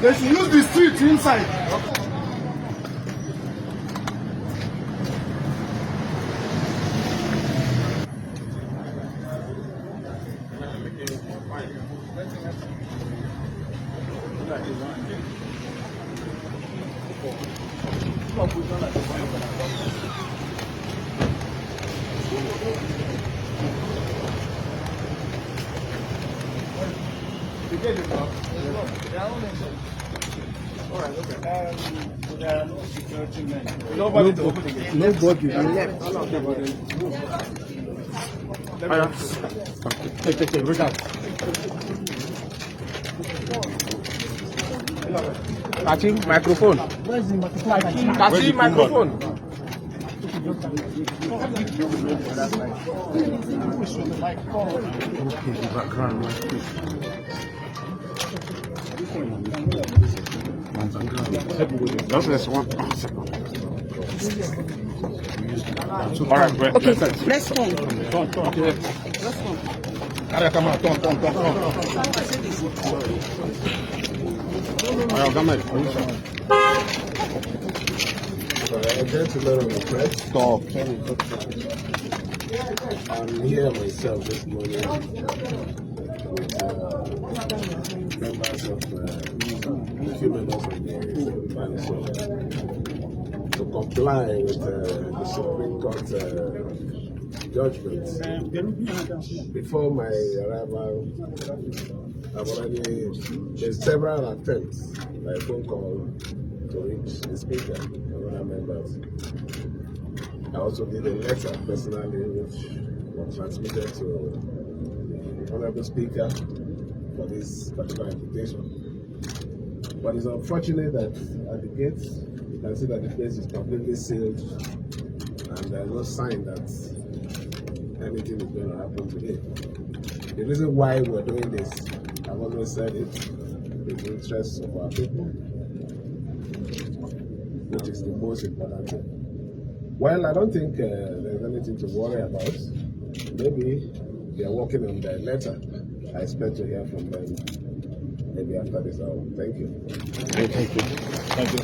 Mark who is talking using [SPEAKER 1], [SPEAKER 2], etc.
[SPEAKER 1] They should use the street inside.
[SPEAKER 2] There are no security men.
[SPEAKER 1] Nobody to open the gate.
[SPEAKER 3] Nobody left. Take, bring out. Catching microphone.
[SPEAKER 2] Where's the microphone?
[SPEAKER 3] Catching microphone. Okay, the background. Just this one. All right, great.
[SPEAKER 4] Okay, let's go.
[SPEAKER 3] Turn.
[SPEAKER 4] Let's go.
[SPEAKER 3] Come on, turn. All right, come on.
[SPEAKER 5] A gentleman on the press.
[SPEAKER 3] Stop.
[SPEAKER 5] I'm here myself this morning with members of a few members of the council to comply with the Supreme Court judgment. Before my arrival, there's several attempts by phone call to reach the speaker and other members. I also did a letter personally which was transmitted to the Honorable Speaker for this particular invitation. But it's unfortunate that at the gate, you can see that the place is completely sealed and there's no sign that anything is going to happen today. The reason why we're doing this, I've always said it, is the interests of our people, which is the most important thing. Well, I don't think there's anything to worry about. Maybe they are working on their letter. I expect to hear from them maybe after this hour. Thank you.
[SPEAKER 3] Thank you.